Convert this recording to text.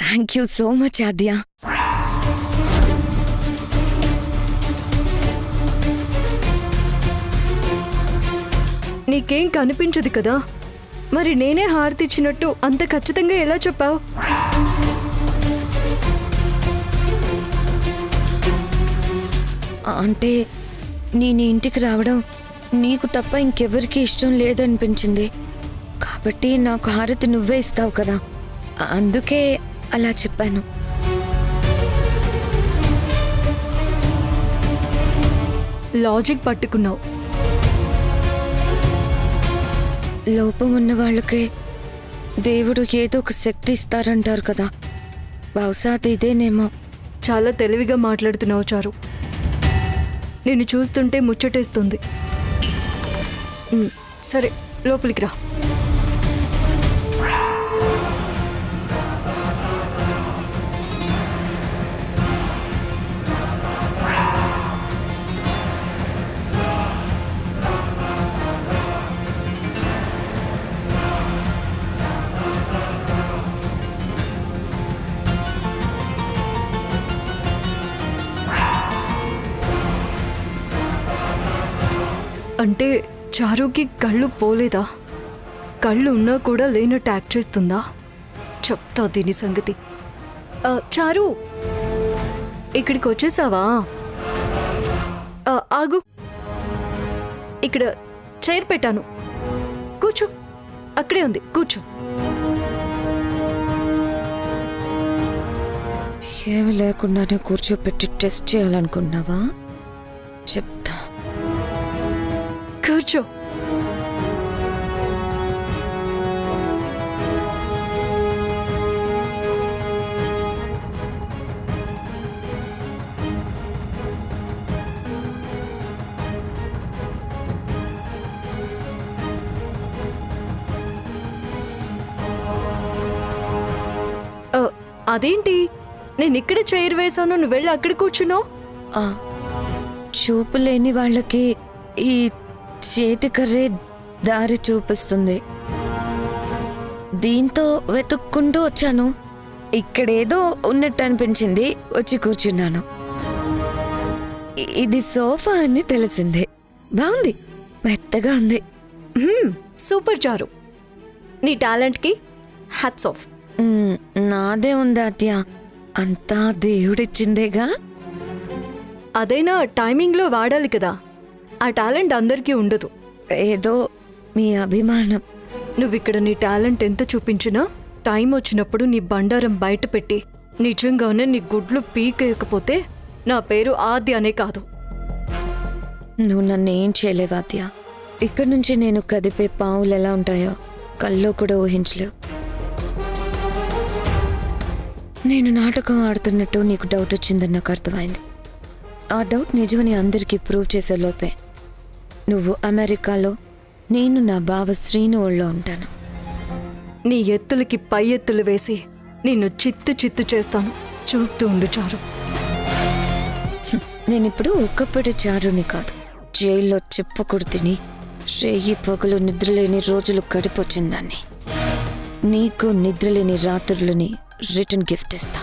Thank you so much ఆద్య. నీకేం కనిపించదు కదా, మరి నేనే హారతి ఇచ్చినట్టు అంత ఖచ్చితంగా ఎలా చెప్పావు? అంటే నేను ఇంటికి రావడం నీకు తప్ప ఇంకెవరికి ఇష్టం లేదనిపించింది కాబట్టి నాకు హారతి నువ్వే ఇస్తావు కదా, అందుకే అలా చెప్పాను. లాజిక్ పట్టుకున్నావు. లోపం ఉన్న వాళ్ళకే దేవుడు ఏదో ఒక శక్తి ఇస్తారంటారు కదా, బహుశా అది ఇదేనేమో. చాలా తెలివిగా మాట్లాడుతున్నావు చారు. నిన్ను చూస్తుంటే ముచ్చటేస్తుంది. సరే లోపలికి రా. అంటే చారుకి కళ్ళు పోలేదా? కళ్ళు ఉన్నా కూడా లేనట్టు యాక్ట్ చేస్తుందా? చెప్తా దీని సంగతి. చారు, ఇక్కడికి వచ్చేసావా? ఆగు, ఇక్కడ చైర్ పెట్టాను, కూర్చో. అక్కడే ఉంది, కూర్చో. ఏమి లేకుండానే కూర్చోపెట్టి టెస్ట్ చేయాలనుకున్నావా? చెప్తా, కూర్చో. అదేంటి, నేను ఇక్కడ చైర్ వేసాను, నువ్వు వెళ్ళి అక్కడ కూర్చున్నావు? చూపు లేని వాళ్ళకి ఈ చేతి కర్రే దారి చూపిస్తుంది. దీంతో వెతుక్కుంటూ వచ్చాను, ఇక్కడేదో ఉన్నట్టు అనిపించింది, వచ్చి కూర్చున్నాను. ఇది సోఫా అని తెలిసింది. బాగుంది, మెత్తగా ఉంది. సూపర్ చారు, నీ టాలెంట్కి హ్యాట్స్ ఆఫ్. నాదే ఉంది ఆద్య, అంతా దేవుడిచ్చిందేగా. అదైనా టైమింగ్లో వాడాలి కదా, ఆ టాలెంట్ అందరికీ ఉండదు. ఏదో మీ అభిమానం. నువ్విక్కడ నీ టాలెంట్ ఎంత చూపించినా టైం వచ్చినప్పుడు నీ బండారం బయట పెట్టి నిజంగానే నీ గుడ్లు పీకేయకపోతే నా పేరు ఆద్య అనే కాదు. నువ్వు నన్ను ఏం చేయలేవు ఆద్య. ఇక్కడి నుంచి నేను కదిపే పావులు ఎలా ఉంటాయో కల్లో కూడా ఊహించలేవు. నేను నాటకం ఆడుతున్నట్టు నీకు డౌట్ వచ్చిందని నాకు అర్థమైంది. ఆ డౌట్ నిజమని అందరికీ ప్రూవ్ చేసే లోపే నువ్వు అమెరికాలో, నేను నా బావ శ్రీను ఊళ్ళో ఉంటాను. నీ ఎత్తులకి పై ఎత్తులు వేసి నిన్ను చిత్తు చిత్తు చేస్తాను, చూస్తూ ఉండు చారు. నేనిప్పుడు ఒక్కప్పటి చారుని కాదు, జైల్లో చెప్పుకుడు తిని రేయి పొగలు నిద్రలేని రోజులు గడిపొచ్చిందాన్ని. నీకు నిద్రలేని రాత్రులని రిటర్న్ గిఫ్ట్ ఇస్తా.